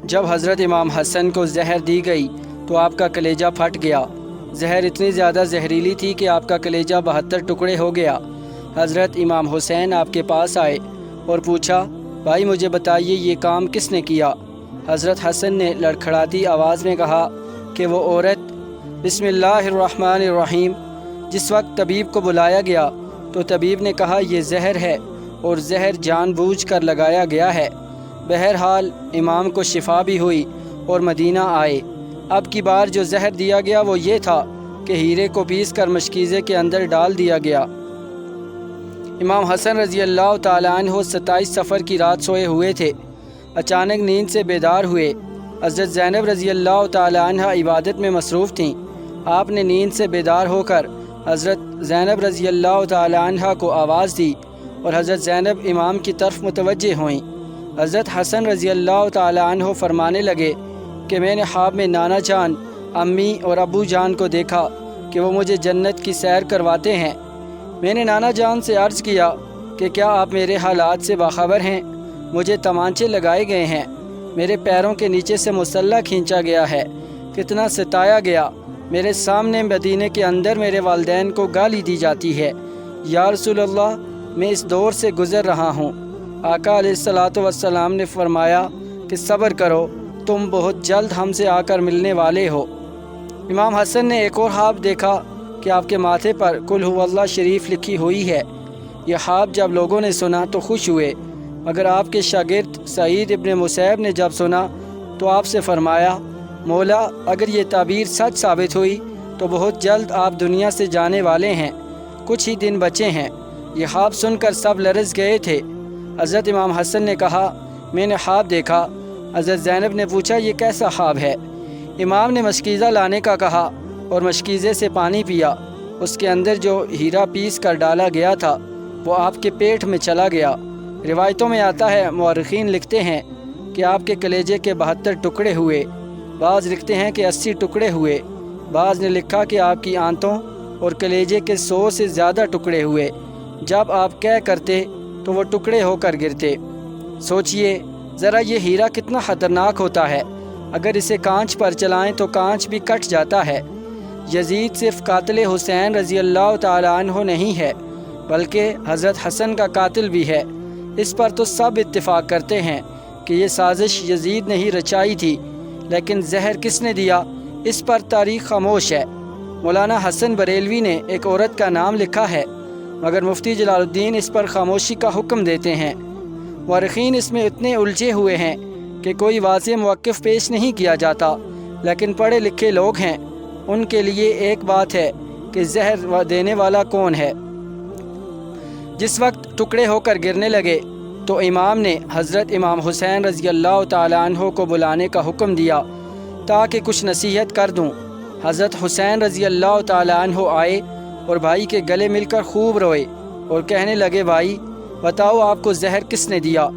جب حضرت امام حسن کو زہر دی گئی تو آپ کا کلیجہ پھٹ گیا۔ زہر اتنی زیادہ زہریلی تھی کہ آپ کا کلیجہ 72 ٹکڑے ہو گیا۔ حضرت امام حسین آپ کے پاس آئے اور پوچھا، بھائی مجھے بتائیے یہ کام کس نے کیا؟ حضرت حسن نے لڑکھڑاتی آواز میں کہا کہ وہ عورت۔ بسم اللہ الرحمن الرحیم۔ جس وقت طبیب کو بلایا گیا تو طبیب نے کہا یہ زہر ہے اور زہر جان بوجھ کر لگایا گیا ہے۔ بہرحال امام کو شفا بھی ہوئی اور مدینہ آئے۔ اب کی بار جو زہر دیا گیا وہ یہ تھا کہ ہیرے کو پیس کر مشکیزے کے اندر ڈال دیا گیا۔ امام حسن رضی اللہ تعالیٰ عنہ 27 صفر کی رات سوئے ہوئے تھے۔ اچانک نیند سے بیدار ہوئے۔ حضرت زینب رضی اللہ تعالیٰ عنہ عبادت میں مصروف تھیں۔ آپ نے نیند سے بیدار ہو کر حضرت زینب رضی اللہ تعالیٰ عنہ کو آواز دی اور حضرت زینب امام کی طرف متوجہ ہوئیں۔ حضرت حسن رضی اللہ تعالیٰ عنہ فرمانے لگے کہ میں نے خواب میں نانا جان، امی اور ابو جان کو دیکھا کہ وہ مجھے جنت کی سیر کرواتے ہیں۔ میں نے نانا جان سے عرض کیا کہ کیا آپ میرے حالات سے باخبر ہیں؟ مجھے تمانچے لگائے گئے ہیں، میرے پیروں کے نیچے سے مسلح کھینچا گیا ہے، کتنا ستایا گیا، میرے سامنے مدینے کے اندر میرے والدین کو گالی دی جاتی ہے۔ یا رسول اللہ، میں اس دور سے گزر رہا ہوں۔ آقا علیہ الصلاۃ والسلام نے فرمایا کہ صبر کرو، تم بہت جلد ہم سے آ کر ملنے والے ہو۔ امام حسن نے ایک اور خواب دیکھا کہ آپ کے ماتھے پر قل هو اللہ شریف لکھی ہوئی ہے۔ یہ خواب جب لوگوں نے سنا تو خوش ہوئے، مگر آپ کے شاگرد سعید ابن مسیب نے جب سنا تو آپ سے فرمایا، مولا اگر یہ تعبیر سچ ثابت ہوئی تو بہت جلد آپ دنیا سے جانے والے ہیں، کچھ ہی دن بچے ہیں۔ یہ خواب سن کر سب لرز گئے تھے۔ حضرت امام حسن نے کہا، میں نے خواب دیکھا۔ حضرت زینب نے پوچھا یہ کیسا خواب ہے؟ امام نے مشکیزہ لانے کا کہا اور مشکیزے سے پانی پیا۔ اس کے اندر جو ہیرا پیس کر ڈالا گیا تھا وہ آپ کے پیٹ میں چلا گیا۔ روایتوں میں آتا ہے، مورخین لکھتے ہیں کہ آپ کے کلیجے کے 72 ٹکڑے ہوئے، بعض لکھتے ہیں کہ 80 ٹکڑے ہوئے، بعض نے لکھا کہ آپ کی آنتوں اور کلیجے کے 100 سے زیادہ ٹکڑے ہوئے۔ جب آپ کہہ کرتے تو وہ ٹکڑے ہو کر گرتے۔ سوچئے ذرا یہ ہیرا کتنا خطرناک ہوتا ہے، اگر اسے کانچ پر چلائیں تو کانچ بھی کٹ جاتا ہے۔ یزید صرف قاتل حسین رضی اللہ تعالیٰ عنہ نہیں ہے بلکہ حضرت حسن کا قاتل بھی ہے۔ اس پر تو سب اتفاق کرتے ہیں کہ یہ سازش یزید نے ہی رچائی تھی، لیکن زہر کس نے دیا اس پر تاریخ خاموش ہے۔ مولانا حسن بریلوی نے ایک عورت کا نام لکھا ہے، مگر مفتی جلال الدین اس پر خاموشی کا حکم دیتے ہیں۔ مورخین اس میں اتنے الجھے ہوئے ہیں کہ کوئی واضح موقف پیش نہیں کیا جاتا، لیکن پڑھے لکھے لوگ ہیں، ان کے لیے ایک بات ہے کہ زہر دینے والا کون ہے۔ جس وقت ٹکڑے ہو کر گرنے لگے تو امام نے حضرت امام حسین رضی اللہ تعالیٰ عنہ کو بلانے کا حکم دیا تاکہ کچھ نصیحت کر دوں۔ حضرت حسین رضی اللہ تعالیٰ عنہ آئے اور بھائی کے گلے مل کر خوب روئے اور کہنے لگے، بھائی بتاؤ آپ کو زہر کس نے دیا؟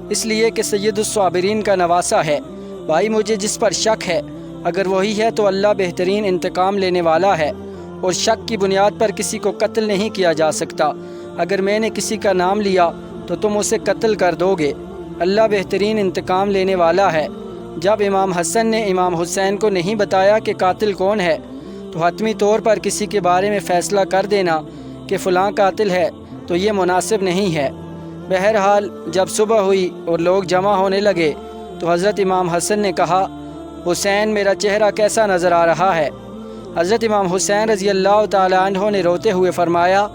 اس لیے کہ سید الصابرین کا نواسہ ہے۔ بھائی مجھے جس پر شک ہے اگر وہی ہے تو اللہ بہترین انتقام لینے والا ہے، اور شک کی بنیاد پر کسی کو قتل نہیں کیا جا سکتا۔ اگر میں نے کسی کا نام لیا تو تم اسے قتل کر دو گے، اللہ بہترین انتقام لینے والا ہے۔ جب امام حسن نے امام حسین کو نہیں بتایا کہ قاتل کون ہے تو حتمی طور پر کسی کے بارے میں فیصلہ کر دینا کہ فلاں قاتل ہے تو یہ مناسب نہیں ہے۔ بہرحال جب صبح ہوئی اور لوگ جمع ہونے لگے تو حضرت امام حسن نے کہا، حسین میرا چہرہ کیسا نظر آ رہا ہے؟ حضرت امام حسین رضی اللہ تعالیٰ عنہ نے روتے ہوئے فرمایا،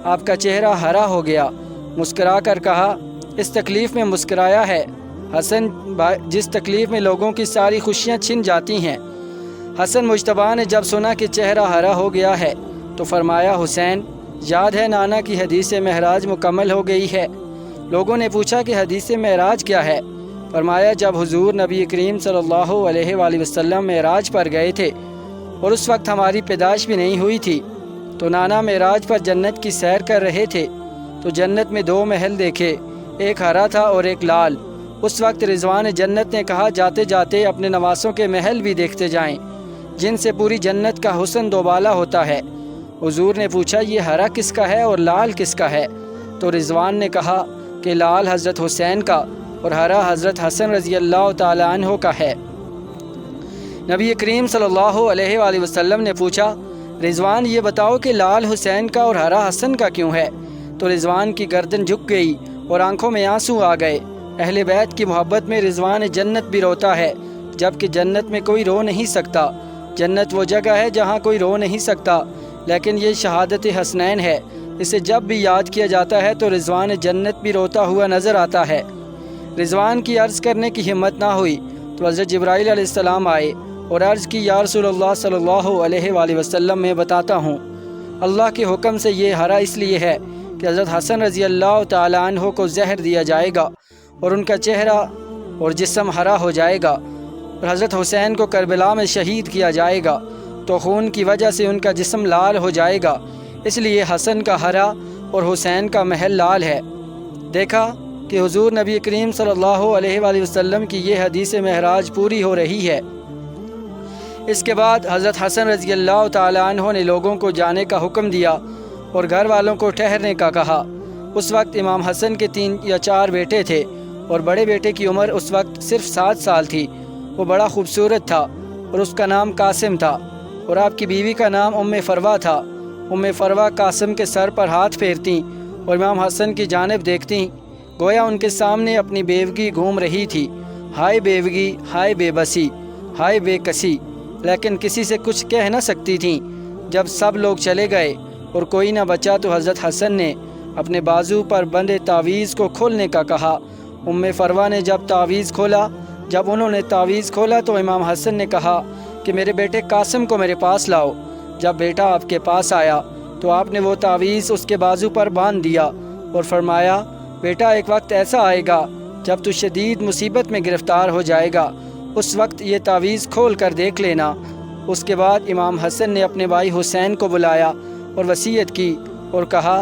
آپ کا چہرہ ہرا ہو گیا۔ مسکرا کر کہا، اس تکلیف میں مسکرایا ہے حسن جس تکلیف میں لوگوں کی ساری خوشیاں چھن جاتی ہیں۔ حسن مجتبیٰ نے جب سنا کہ چہرہ ہرا ہو گیا ہے تو فرمایا، حسین یاد ہے نانا کی حدیث معراج مکمل ہو گئی ہے؟ لوگوں نے پوچھا کہ حدیث معراج کیا ہے؟ فرمایا، جب حضور نبی کریم صلی اللہ علیہ وآلہ وسلم معراج پر گئے تھے اور اس وقت ہماری پیدائش بھی نہیں ہوئی تھی تو نانا معراج پر جنت کی سیر کر رہے تھے تو جنت میں 2 محل دیکھے، ایک ہرا تھا اور ایک لال۔ اس وقت رضوان جنت نے کہا، جاتے جاتے اپنے نواسوں کے محل بھی دیکھتے جائیں جن سے پوری جنت کا حسن دوبالا ہوتا ہے۔ حضور نے پوچھا، یہ ہرا کس کا ہے اور لال کس کا ہے؟ تو رضوان نے کہا کہ لال حضرت حسین کا اور ہرا حضرت حسن رضی اللہ تعالی عنہ کا ہے۔ نبی کریم صلی اللہ علیہ وآلہ وسلم نے پوچھا، رضوان یہ بتاؤ کہ لال حسین کا اور ہرا حسن کا کیوں ہے؟ تو رضوان کی گردن جھک گئی اور آنکھوں میں آنسو آ گئے۔ اہل بیت کی محبت میں رضوان جنت بھی روتا ہے، جبکہ جنت میں کوئی رو نہیں سکتا۔ جنت وہ جگہ ہے جہاں کوئی رو نہیں سکتا، لیکن یہ شہادت حسنین ہے، اسے جب بھی یاد کیا جاتا ہے تو رضوان جنت بھی روتا ہوا نظر آتا ہے۔ رضوان کی عرض کرنے کی ہمت نہ ہوئی تو حضرت جبرائیل علیہ السلام آئے اور عرض کی، یا رسول اللہ صلی اللہ علیہ وآلہ وسلم میں بتاتا ہوں، اللہ کے حکم سے یہ ہرا اس لیے ہے کہ حضرت حسن رضی اللہ تعالی عنہ کو زہر دیا جائے گا اور ان کا چہرہ اور جسم ہرا ہو جائے گا، اور حضرت حسین کو کربلا میں شہید کیا جائے گا تو خون کی وجہ سے ان کا جسم لال ہو جائے گا، اس لیے حسن کا ہرا اور حسین کا محل لال ہے۔ دیکھا کہ حضور نبی کریم صلی اللہ علیہ وآلہ وسلم کی یہ حدیث معراج پوری ہو رہی ہے۔ اس کے بعد حضرت حسن رضی اللہ تعالی عنہ نے لوگوں کو جانے کا حکم دیا اور گھر والوں کو ٹھہرنے کا کہا۔ اس وقت امام حسن کے 3 یا 4 بیٹے تھے اور بڑے بیٹے کی عمر اس وقت صرف 7 سال تھی۔ وہ بڑا خوبصورت تھا اور اس کا نام قاسم تھا، اور آپ کی بیوی کا نام ام فروہ تھا۔ ام فروہ قاسم کے سر پر ہاتھ پھیرتیں اور امام حسن کی جانب دیکھتیں، گویا ان کے سامنے اپنی بیوگی گھوم رہی تھی۔ ہائے بیوگی، ہائے بے بسی، ہائے بے کسی، لیکن کسی سے کچھ کہہ نہ سکتی تھیں۔ جب سب لوگ چلے گئے اور کوئی نہ بچا تو حضرت حسن نے اپنے بازو پر بندے تعویذ کو کھولنے کا کہا۔ ام فروہ نے جب انہوں نے تعویذ کھولا تو امام حسن نے کہا کہ میرے بیٹے قاسم کو میرے پاس لاؤ۔ جب بیٹا آپ کے پاس آیا تو آپ نے وہ تعویذ اس کے بازو پر باندھ دیا اور فرمایا، بیٹا ایک وقت ایسا آئے گا جب تو شدید مصیبت میں گرفتار ہو جائے گا، اس وقت یہ تعویذ کھول کر دیکھ لینا۔ اس کے بعد امام حسن نے اپنے بھائی حسین کو بلایا اور وصیت کی اور کہا،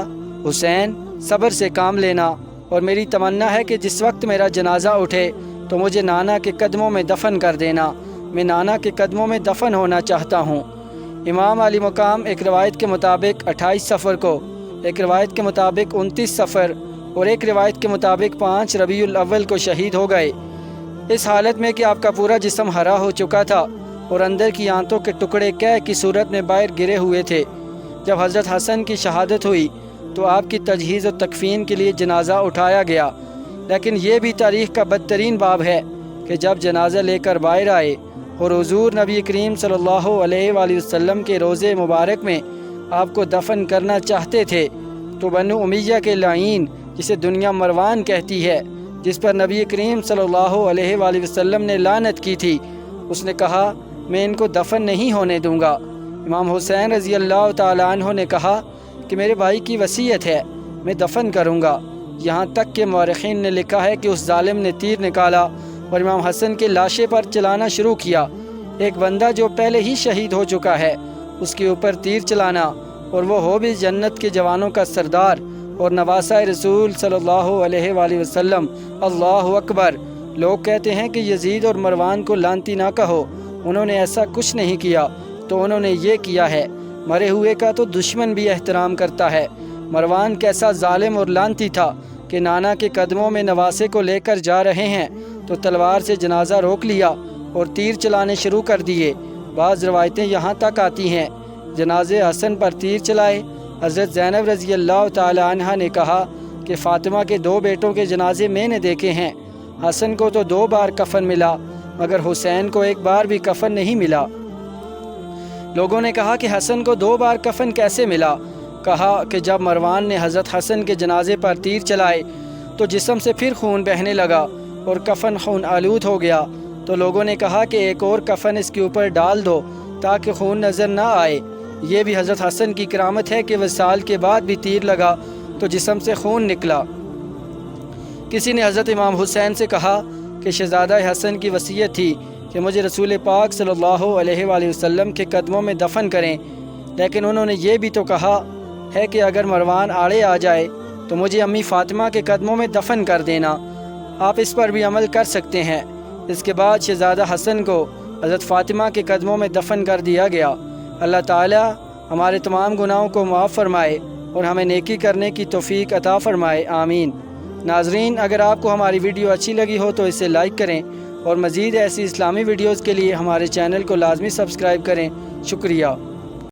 حسین صبر سے کام لینا، اور میری تمنا ہے کہ جس وقت میرا جنازہ اٹھے تو مجھے نانا کے قدموں میں دفن کر دینا، میں نانا کے قدموں میں دفن ہونا چاہتا ہوں۔ امام علی مقام ایک روایت کے مطابق 28 صفر کو، ایک روایت کے مطابق 29 صفر اور ایک روایت کے مطابق 5 ربیع الاول کو شہید ہو گئے، اس حالت میں کہ آپ کا پورا جسم ہرا ہو چکا تھا اور اندر کی آنتوں کے ٹکڑے قے کی صورت میں باہر گرے ہوئے تھے۔ جب حضرت حسن کی شہادت ہوئی تو آپ کی تجہیز و تکفین کے لیے جنازہ اٹھایا گیا، لیکن یہ بھی تاریخ کا بدترین باب ہے کہ جب جنازہ لے کر باہر آئے اور حضور نبی کریم صلی اللہ علیہ وآلہ وسلم کے روضے مبارک میں آپ کو دفن کرنا چاہتے تھے تو بنو امیہ کے لعین، جسے دنیا مروان کہتی ہے، جس پر نبی کریم صلی اللہ علیہ وآلہ وسلم نے لعنت کی تھی، اس نے کہا میں ان کو دفن نہیں ہونے دوں گا۔ امام حسین رضی اللہ تعالی عنہ نے کہا کہ میرے بھائی کی وصیت ہے، میں دفن کروں گا، یہاں تک کہ مورخین نے لکھا ہے کہ اس ظالم نے تیر نکالا اور امام حسن کے لاشے پر چلانا شروع کیا۔ ایک بندہ جو پہلے ہی شہید ہو چکا ہے، اس کے اوپر تیر چلانا، اور وہ ہو بھی جنت کے جوانوں کا سردار اور نواسہ رسول صلی اللہ علیہ وآلہ وسلم۔ اللہ اکبر۔ لوگ کہتے ہیں کہ یزید اور مروان کو لعنتی نہ کہو، انہوں نے ایسا کچھ نہیں کیا، تو انہوں نے یہ کیا ہے۔ مرے ہوئے کا تو دشمن بھی احترام کرتا ہے۔ مروان کیسا ظالم اور لعنتی تھا کہ نانا کے قدموں میں نواسے کو لے کر جا رہے ہیں تو تلوار سے جنازہ روک لیا اور تیر چلانے شروع کر دیے۔ بعض روایتیں یہاں تک آتی ہیں جنازے حسن پر تیر چلائے۔ حضرت زینب رضی اللہ تعالی عنہ نے کہا کہ فاطمہ کے 2 بیٹوں کے جنازے میں نے دیکھے ہیں، حسن کو تو 2 بار کفن ملا مگر حسین کو 1 بار بھی کفن نہیں ملا۔ لوگوں نے کہا کہ حسن کو 2 بار کفن کیسے ملا؟ کہا کہ جب مروان نے حضرت حسن کے جنازے پر تیر چلائے تو جسم سے پھر خون بہنے لگا اور کفن خون آلود ہو گیا، تو لوگوں نے کہا کہ ایک اور کفن اس کے اوپر ڈال دو تاکہ خون نظر نہ آئے۔ یہ بھی حضرت حسن کی کرامت ہے کہ وصال کے بعد بھی تیر لگا تو جسم سے خون نکلا۔ کسی نے حضرت امام حسین سے کہا کہ شہزادہ حسن کی وصیت تھی کہ مجھے رسول پاک صلی اللہ علیہ وآلہ وسلم کے قدموں میں دفن کریں، لیکن انہوں نے یہ بھی تو کہا ہے کہ اگر مروان آڑے آ جائے تو مجھے امی فاطمہ کے قدموں میں دفن کر دینا، آپ اس پر بھی عمل کر سکتے ہیں۔ اس کے بعد شہزادہ حسن کو حضرت فاطمہ کے قدموں میں دفن کر دیا گیا۔ اللہ تعالی ہمارے تمام گناہوں کو معاف فرمائے اور ہمیں نیکی کرنے کی توفیق عطا فرمائے، آمین۔ ناظرین، اگر آپ کو ہماری ویڈیو اچھی لگی ہو تو اسے لائک کریں اور مزید ایسی اسلامی ویڈیوز کے لیے ہمارے چینل کو لازمی سبسکرائب کریں۔ شکریہ۔